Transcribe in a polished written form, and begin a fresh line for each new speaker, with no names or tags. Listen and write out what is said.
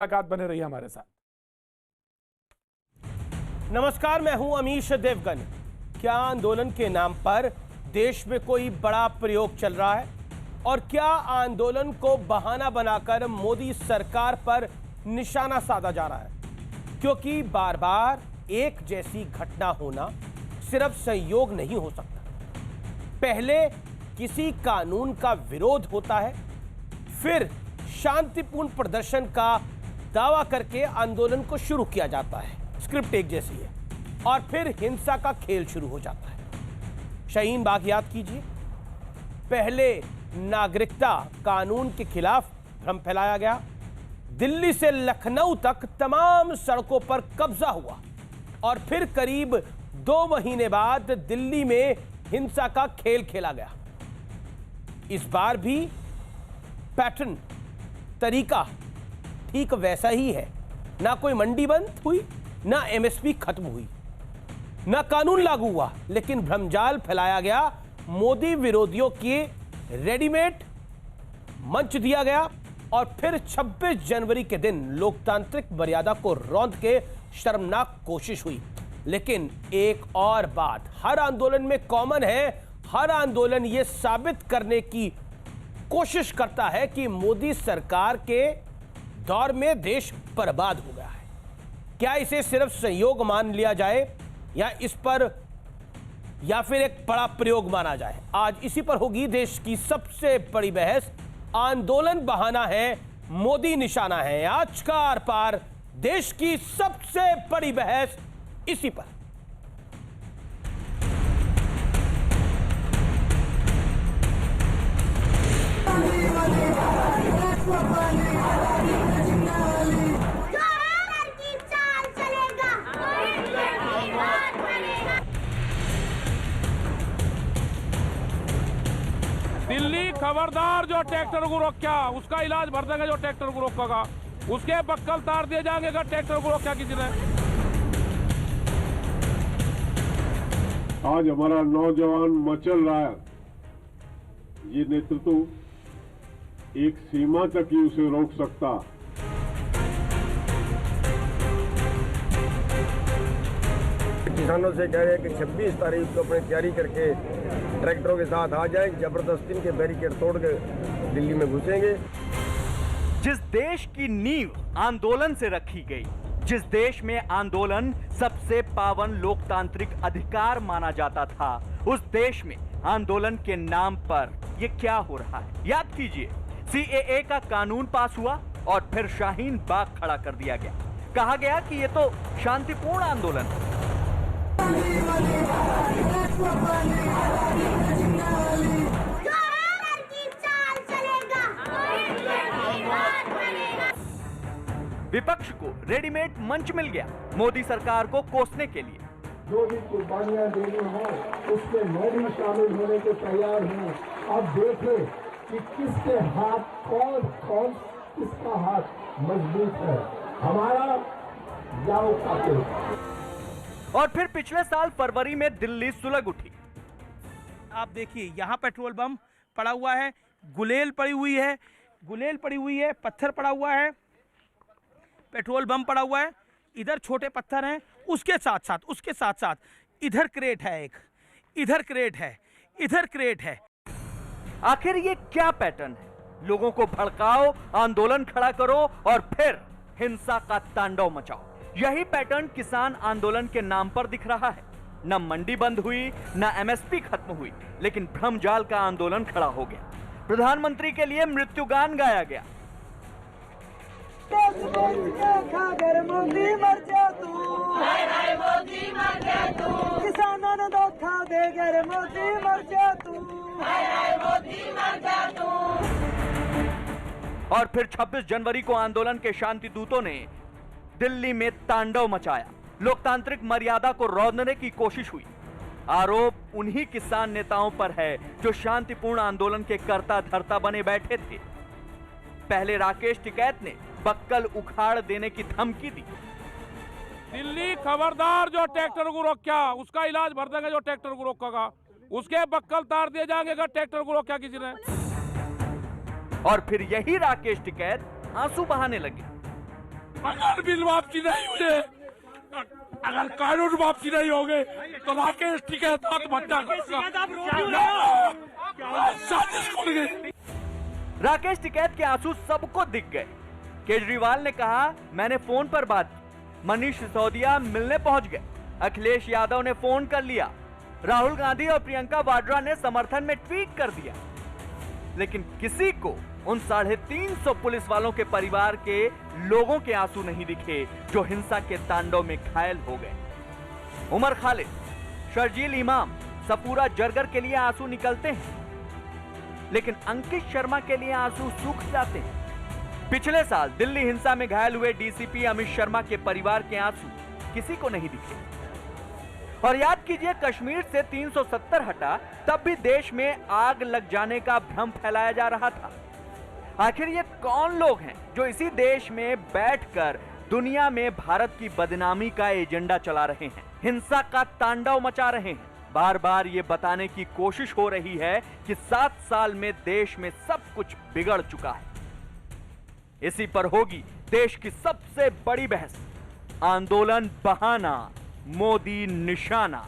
मुलाकात बने रही हमारे साथ।
नमस्कार, मैं हूं अमीश देवगन। क्या आंदोलन के नाम पर देश में कोई बड़ा प्रयोग चल रहा है और क्या आंदोलन को बहाना बनाकर मोदी सरकार पर निशाना साधा जा रहा है? क्योंकि बार बार एक जैसी घटना होना सिर्फ संयोग नहीं हो सकता। पहले किसी कानून का विरोध होता है, फिर शांतिपूर्ण प्रदर्शन का दावा करके आंदोलन को शुरू किया जाता है, स्क्रिप्ट एक जैसी है, और फिर हिंसा का खेल शुरू हो जाता है। शाहीन बाग याद कीजिए, पहले नागरिकता कानून के खिलाफ भ्रम फैलाया गया, दिल्ली से लखनऊ तक तमाम सड़कों पर कब्जा हुआ और फिर करीब 2 महीने बाद दिल्ली में हिंसा का खेल खेला गया। इस बार भी पैटर्न, तरीका ठीक वैसा ही है। ना कोई मंडी बंद हुई, ना एमएसपी खत्म हुई, ना कानून लागू हुआ, लेकिन भ्रमजाल फैलाया गया। मोदी विरोधियों के रेडीमेड मंच दिया गया और फिर 26 जनवरी के दिन लोकतांत्रिक मर्यादा को रौंद के शर्मनाक कोशिश हुई। लेकिन एक और बात हर आंदोलन में कॉमन है, हर आंदोलन यह साबित करने की कोशिश करता है कि मोदी सरकार के दौर में देश बर्बाद हो गया है। क्या इसे सिर्फ संयोग मान लिया जाए या फिर एक बड़ा प्रयोग माना जाए? आज इसी पर होगी देश की सबसे बड़ी बहस। आंदोलन बहाना है, मोदी निशाना है। आज का आर पार देश की सबसे बड़ी बहस इसी पर।
दिल्ली खबरदार, जो ट्रैक्टर को रोका उसका इलाज भर देंगे, जो ट्रैक्टर को रोकेगा उसके बक्कल तार दिए जाएंगे अगर ट्रैक्टर को रोका किसी ने।
आज हमारा नौजवान मचल रहा है, ये नेतृत्व एक सीमा तक ही उसे रोक सकता।
किसानों से कह रहे हैं कि 26 तारीख को अपनी तैयारी करके ट्रैक्टरों के साथ आ जाएं, जबरदस्ती इनके बैरिकेड तोड़ के दिल्ली में घुसेंगे।
जिस देश की नींव आंदोलन से रखी गई, जिस देश में आंदोलन सबसे पावन लोकतांत्रिक अधिकार माना जाता था, उस देश में आंदोलन के नाम पर यह क्या हो रहा है? याद कीजिए, सीएए का कानून पास हुआ और फिर शाहीन बाग खड़ा कर दिया गया। कहा गया कि यह तो शांतिपूर्ण आंदोलन है। विपक्ष को रेडीमेड मंच मिल गया मोदी सरकार को कोसने के लिए।
जो भी कुर्बानियां देनी हो उसमें मैं भी शामिल होने को तैयार हूँ। अब देखें कि किसके हाथ कौन किसका हाथ मजबूत है, हमारा या उसका।
और फिर पिछले साल फरवरी में दिल्ली सुलग उठी।
आप देखिए, यहां पेट्रोल बम पड़ा हुआ है, गुलेल पड़ी हुई है, पत्थर पड़ा हुआ है, पेट्रोल बम पड़ा हुआ है, इधर छोटे पत्थर हैं, उसके साथ साथ इधर क्रेट है, इधर क्रेट है।
आखिर ये क्या पैटर्न है? लोगों को भड़काओ, आंदोलन खड़ा करो और फिर हिंसा का तांडव मचाओ। यही पैटर्न किसान आंदोलन के नाम पर दिख रहा है। न मंडी बंद हुई, न एमएसपी खत्म हुई, लेकिन भ्रमजाल का आंदोलन खड़ा हो गया। प्रधानमंत्री के लिए मृत्युगान गाया गया।
मोदी मर जा तू, किसानों ने धोखा दे गए, मोदी मर जा तू।
और फिर 26 जनवरी को आंदोलन के शांति दूतों ने दिल्ली में तांडव मचाया। लोकतांत्रिक मर्यादा को रौंदने की कोशिश हुई। आरोप उन्हीं किसान नेताओं पर है जो शांतिपूर्ण आंदोलन के कर्ता धर्ता बने बैठे थे। पहले राकेश टिकैत ने बक्कल उखाड़ देने की धमकी दी।
दिल्ली खबरदार, जो ट्रैक्टर को रोका उसका इलाज भर देंगे, जो ट्रैक्टर को रोकेगा उसके बक्कल तार दिए जाएंगे अगर ट्रैक्टर को रोका किसी ने।
और फिर यही राकेश टिकैत आंसू बहाने लगे।
अगर बिल वापसी नहीं हुए, अगर कानून वापसी नहीं होंगे तो राकेश टिकैत आत्महत्या करेगा।
राकेश टिकैत के आंसू सबको दिख गए। केजरीवाल ने कहा, मैंने फोन पर बात की। मनीष सिसोदिया मिलने पहुंच गए। अखिलेश यादव ने फोन कर लिया। राहुल गांधी और प्रियंका वाड्रा ने समर्थन में ट्वीट कर दिया। लेकिन किसी को उन 350 पुलिस वालों के परिवार के लोगों के आंसू नहीं दिखे जो हिंसा के तांडव में घायल हो गए। उमर खालिद, शर्जील इमाम, सपूरा जरगर के लिए आंसू निकलते हैं, लेकिन अंकित शर्मा के लिए आंसू सूख जाते हैं। पिछले साल दिल्ली हिंसा में घायल हुए डीसीपी अमित शर्मा के परिवार के आंसू किसी को नहीं दिखे। और याद कीजिए, कश्मीर से 370 हटा तब भी देश में आग लग जाने का भ्रम फैलाया जा रहा था। आखिर ये कौन लोग हैं जो इसी देश में बैठकर दुनिया में भारत की बदनामी का एजेंडा चला रहे हैं, हिंसा का तांडव मचा रहे हैं? बार बार ये बताने की कोशिश हो रही है कि 7 साल में देश में सब कुछ बिगड़ चुका है। इसी पर होगी देश की सबसे बड़ी बहस। आंदोलन बहाना, मोदी निशाना।